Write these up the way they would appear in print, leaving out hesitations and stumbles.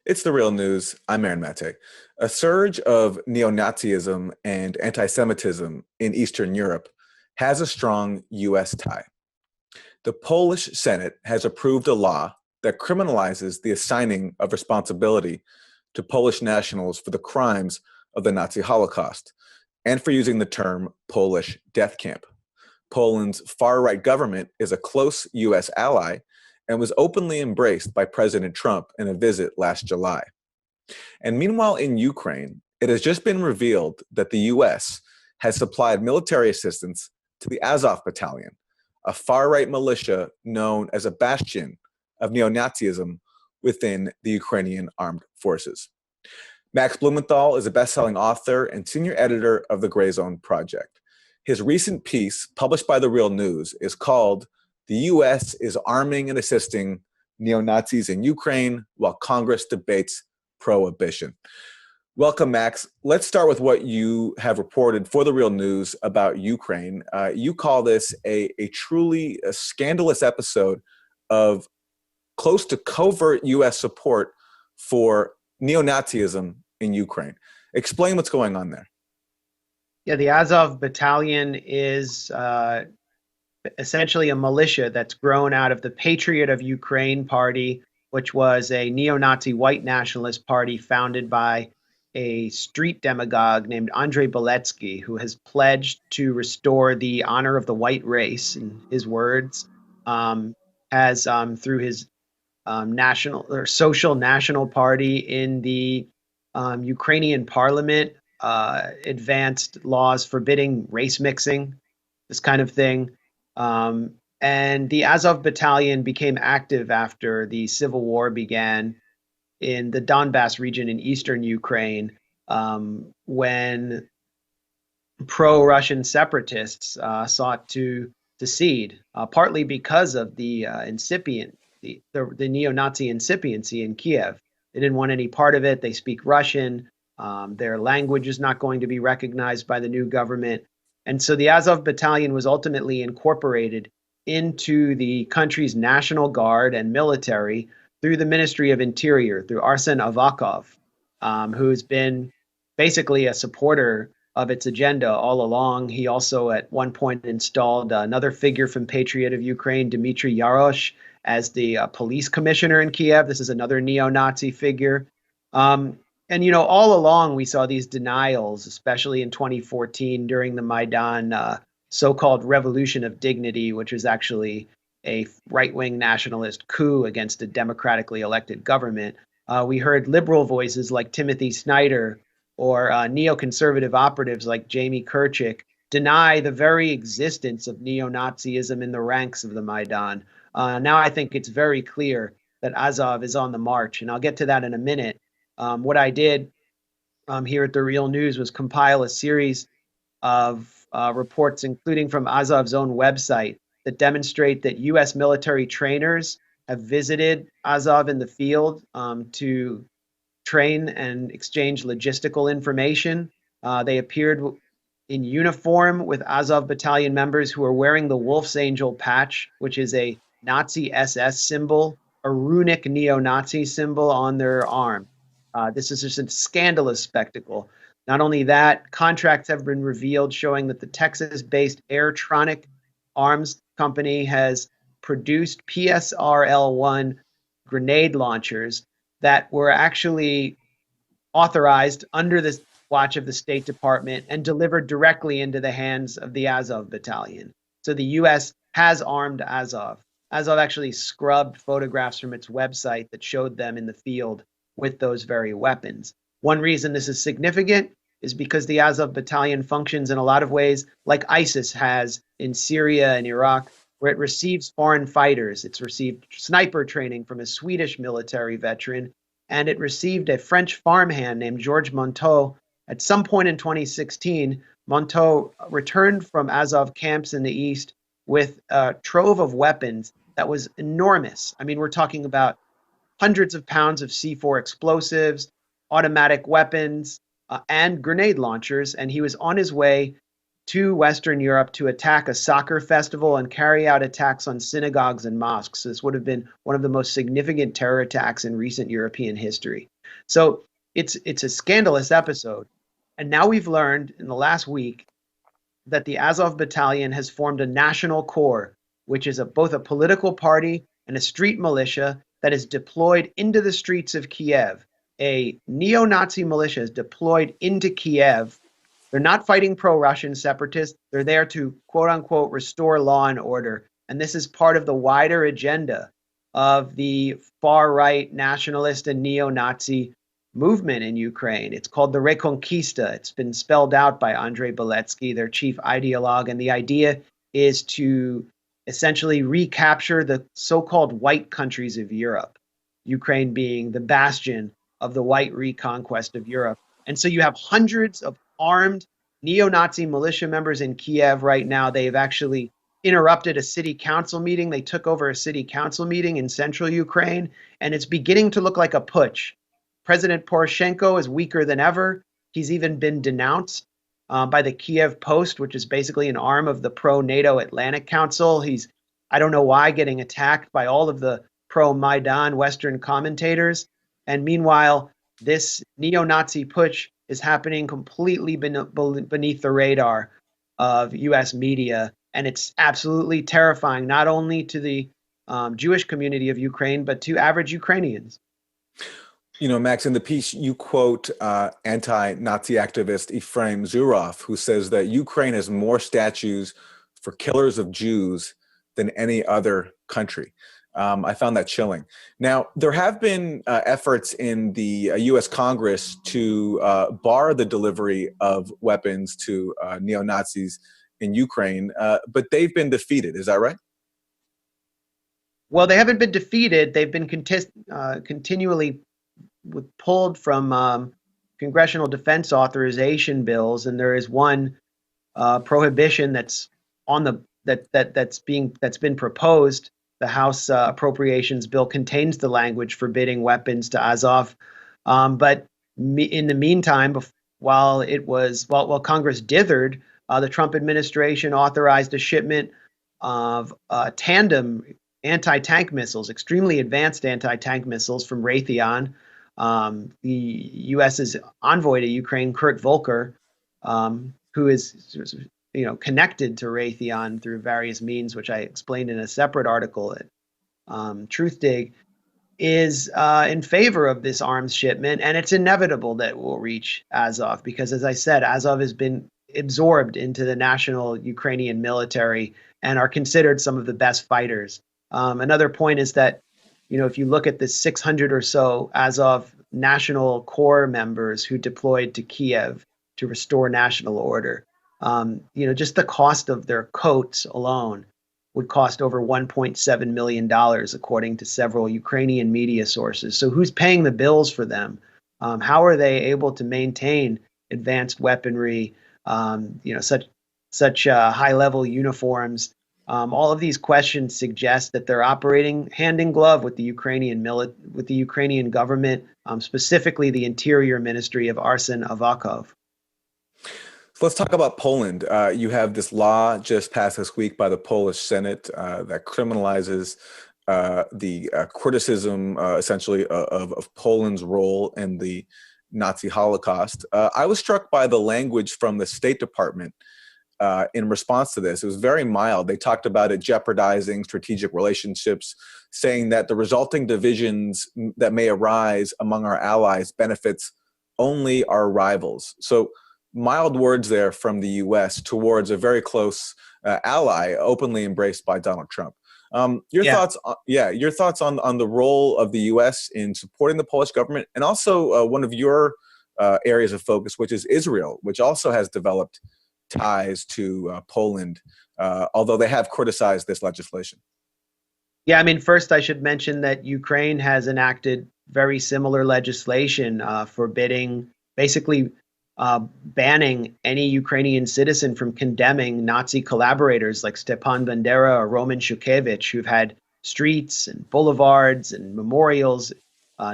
It's the real news. I'm Mette. A surge of neo-Nazism and anti-Semitism in Eastern Europe has a strong U.S. tie. The Polish Senate has approved a law that criminalizes the assigning of responsibility to Polish nationals for the crimes of the Nazi Holocaust and for using the term Polish death camp. Poland's far-right government is a close U.S. ally and was openly embraced by President Trump in a visit last July. And meanwhile, in Ukraine, it has just been revealed that the U.S. has supplied military assistance to the Azov Battalion, a far-right militia known as a bastion of neo-Nazism within the Ukrainian armed forces. Max Blumenthal is a best-selling author and senior editor of the Gray Zone Project. His recent piece, published by The Real News, is called "The U.S. is Arming and Assisting Neo-Nazis in Ukraine While Congress Debates Prohibition." Welcome, Max. Let's start with what you have reported for The Real News about Ukraine. You call this a truly scandalous episode of close to covert U.S. support for neo-Nazism in Ukraine. Explain what's going on there. Yeah, the Azov Battalion is essentially a militia that's grown out of the Patriot of Ukraine party, which was a neo-Nazi white nationalist party founded by a street demagogue named Andrei Beletsky, who has pledged to restore the honor of the white race, in his words, has through his national or social national party in the Ukrainian parliament advanced laws forbidding race mixing, this kind of thing. And the Azov Battalion became active after the civil war began in the Donbass region in eastern Ukraine, when pro-Russian separatists sought to secede, partly because of the the neo-Nazi incipiency in Kiev. They didn't want any part of it. They speak Russian. Their language is not going to be recognized by the new government. And so the Azov Battalion was ultimately incorporated into the country's National Guard and military through the Ministry of Interior, through Arsen Avakov, who's been basically a supporter of its agenda all along. He also at one point installed another figure from Patriot of Ukraine, Dmitry Yarosh, as the police commissioner in Kiev. This is another neo-Nazi figure. And, you know, all along we saw these denials, especially in 2014 during the Maidan so-called Revolution of Dignity, which was actually a right-wing nationalist coup against a democratically elected government. We heard liberal voices like Timothy Snyder or neoconservative operatives like Jamie Kirchick deny the very existence of neo-Nazism in the ranks of the Maidan. Now I think it's very clear that Azov is on the march, and I'll get to that in a minute. What I did here at The Real News was compile a series of reports, including from Azov's own website, that demonstrate that U.S. military trainers have visited Azov in the field to train and exchange logistical information. They appeared in uniform with Azov Battalion members who are wearing the Wolf's Angel patch, which is a Nazi SS symbol, a runic neo-Nazi symbol on their arm. This is just a scandalous spectacle. Not only that, contracts have been revealed showing that the Texas-based Airtronic Arms Company has produced PSRL-1 grenade launchers that were actually authorized under the watch of the State Department and delivered directly into the hands of the Azov Battalion. So the U.S. has armed Azov. Azov actually scrubbed photographs from its website that showed them in the field with those very weapons. One reason this is significant is because the Azov Battalion functions in a lot of ways like ISIS has in Syria and Iraq, where it receives foreign fighters. It's received sniper training from a Swedish military veteran, and it received a French farmhand named Georges Monteau. At some point in 2016, Monteau returned from Azov camps in the east with a trove of weapons that was enormous. I mean, we're talking about hundreds of pounds of C4 explosives, automatic weapons, and grenade launchers. And he was on his way to Western Europe to attack a soccer festival and carry out attacks on synagogues and mosques. This would have been one of the most significant terror attacks in recent European history. So it's a scandalous episode. And now we've learned in the last week that the Azov Battalion has formed a national corps, which is both a political party and a street militia that is deployed into the streets of Kiev. A neo-Nazi militia is deployed into Kiev. They're not fighting pro-Russian separatists. They're there to, quote unquote, restore law and order. And this is part of the wider agenda of the far-right nationalist and neo-Nazi movement in Ukraine. It's called the Reconquista. It's been spelled out by Andrei Beletsky, their chief ideologue. And the idea is to essentially recapture the so-called white countries of Europe, Ukraine being the bastion of the white reconquest of Europe. And so you have hundreds of armed neo-Nazi militia members in Kiev right now. They've actually interrupted a city council meeting. They took over a city council meeting in central Ukraine, and it's beginning to look like a putsch. President Poroshenko is weaker than ever. He's even been denounced by the Kiev Post, which is basically an arm of the pro-NATO Atlantic Council. He's, I don't know why, getting attacked by all of the pro-Maidan Western commentators. And meanwhile, this neo-Nazi putsch is happening completely beneath the radar of U.S. media. And it's absolutely terrifying, not only to the Jewish community of Ukraine, but to average Ukrainians. You know, Max, in the piece, you quote anti-Nazi activist Ephraim Zurov, who says that Ukraine has more statues for killers of Jews than any other country. I found that chilling. Now, there have been efforts in the U.S. Congress to bar the delivery of weapons to neo-Nazis in Ukraine, but they've been defeated. Is that right? Well, they haven't been defeated. They've been continually pulled from congressional defense authorization bills, and there is one prohibition that's on the that's been proposed. The House Appropriations Bill contains the language forbidding weapons to Azov, but in the meantime, while Congress dithered, the Trump administration authorized a shipment of tandem anti-tank missiles, extremely advanced anti-tank missiles from Raytheon. The U.S.'s envoy to Ukraine, Kurt Volker, who is connected to Raytheon through various means, which I explained in a separate article at TruthDig, is in favor of this arms shipment, and it's inevitable that it will reach Azov because, as I said, Azov has been absorbed into the national Ukrainian military and are considered some of the best fighters. Another point is that, if you look at the 600 or so Azov National Corps members who deployed to Kiev to restore national order, just the cost of their coats alone would cost over $1.7 million, according to several Ukrainian media sources. So who's paying the bills for them? How are they able to maintain advanced weaponry, such high-level uniforms? All of these questions suggest that they're operating hand in glove with the Ukrainian government, specifically the Interior Ministry of Arsen Avakov. So let's talk about Poland. You have this law just passed this week by the Polish Senate that criminalizes the criticism, essentially, of Poland's role in the Nazi Holocaust. I was struck by the language from the State Department in response to this. It was very mild. They talked about it jeopardizing strategic relationships, saying that the resulting divisions that may arise among our allies benefits only our rivals. So mild words there from the U.S. towards a very close ally, openly embraced by Donald Trump. Your thoughts on the role of the U.S. in supporting the Polish government, and also one of your areas of focus, which is Israel, which also has developed ties to Poland, although they have criticized this legislation. Yeah, I mean, first I should mention that Ukraine has enacted very similar legislation forbidding, basically banning any Ukrainian citizen from condemning Nazi collaborators like Stepan Bandera or Roman Shukevich, who've had streets and boulevards and memorials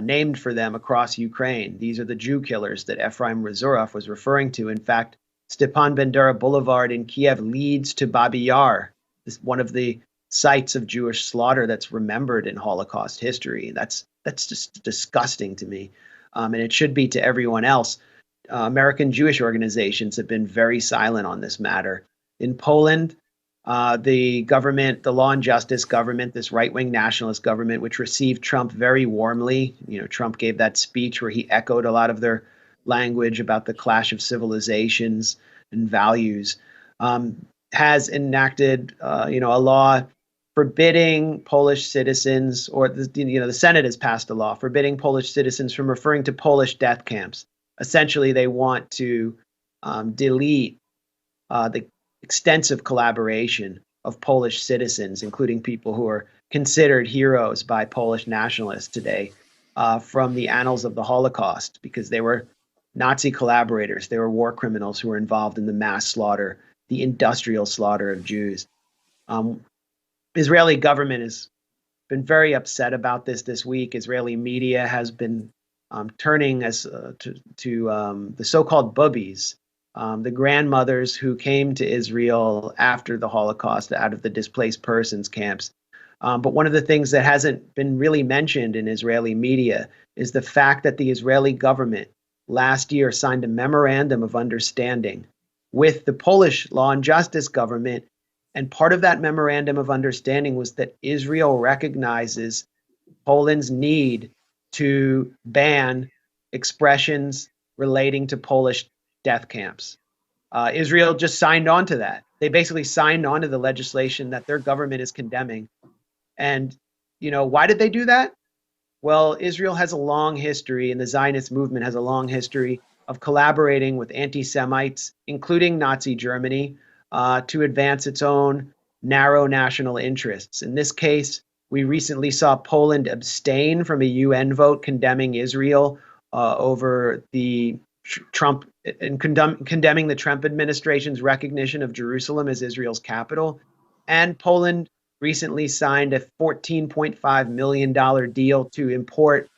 named for them across Ukraine. These are the Jew killers that Ephraim Zurov was referring to. In fact, Stepan Bandera Boulevard in Kiev leads to Babi Yar, one of the sites of Jewish slaughter that's remembered in Holocaust history. That's just disgusting to me. and it should be to everyone else. American Jewish organizations have been very silent on this matter. In Poland, the government, the Law and Justice government, this right-wing nationalist government, which received Trump very warmly. Trump gave that speech where he echoed a lot of their language about the clash of civilizations and values, has enacted, a law forbidding Polish citizens, or the Senate has passed a law forbidding Polish citizens from referring to Polish death camps. Essentially, they want to delete the extensive collaboration of Polish citizens, including people who are considered heroes by Polish nationalists today, from the annals of the Holocaust, because they were Nazi collaborators. They were war criminals who were involved in the mass slaughter, the industrial slaughter of Jews. Israeli government has been very upset about this week. Israeli media has been turning to the so-called bubbies, the grandmothers who came to Israel after the Holocaust out of the displaced persons camps. But one of the things that hasn't been really mentioned in Israeli media is the fact that the Israeli government last year signed a memorandum of understanding with the Polish Law and Justice government. And part of that memorandum of understanding was that Israel recognizes Poland's need to ban expressions relating to Polish death camps. Israel just signed on to that. They basically signed on to the legislation that their government is condemning. And, why did they do that? Well, Israel has a long history, and the Zionist movement has a long history of collaborating with anti-Semites, including Nazi Germany, to advance its own narrow national interests. In this case, we recently saw Poland abstain from a UN vote condemning Israel over the Trump and condemning the Trump administration's recognition of Jerusalem as Israel's capital. And Poland recently signed a $14.5 million deal to import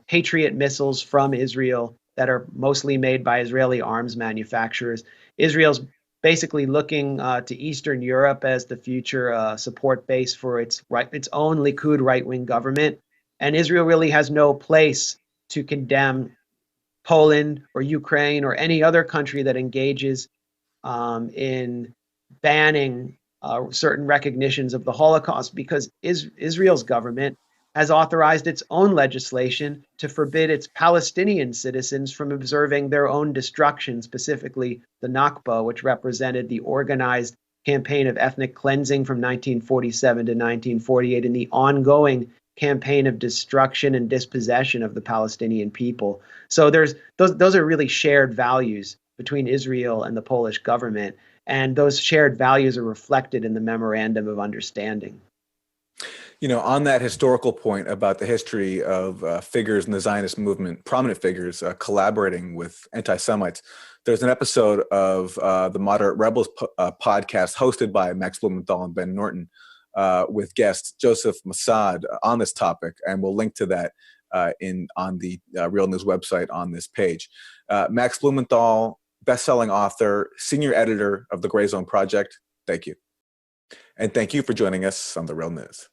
Patriot missiles from Israel that are mostly made by Israeli arms manufacturers. Israel's basically looking to Eastern Europe as the future support base for its own Likud right-wing government. And Israel really has no place to condemn Poland or Ukraine or any other country that engages in banning certain recognitions of the Holocaust, because Israel's government has authorized its own legislation to forbid its Palestinian citizens from observing their own destruction, specifically the Nakba, which represented the organized campaign of ethnic cleansing from 1947 to 1948 and the ongoing campaign of destruction and dispossession of the Palestinian people. So those are really shared values between Israel and the Polish government, and those shared values are reflected in the memorandum of understanding. On that historical point about the history of figures in the Zionist movement, prominent figures collaborating with anti-Semites, there's an episode of the Moderate Rebels podcast hosted by Max Blumenthal and Ben Norton with guest Joseph Massad on this topic, and we'll link to that on the Real News website on this page. Max Blumenthal, best-selling author, senior editor of the Gray Zone Project, thank you. And thank you for joining us on the Real News.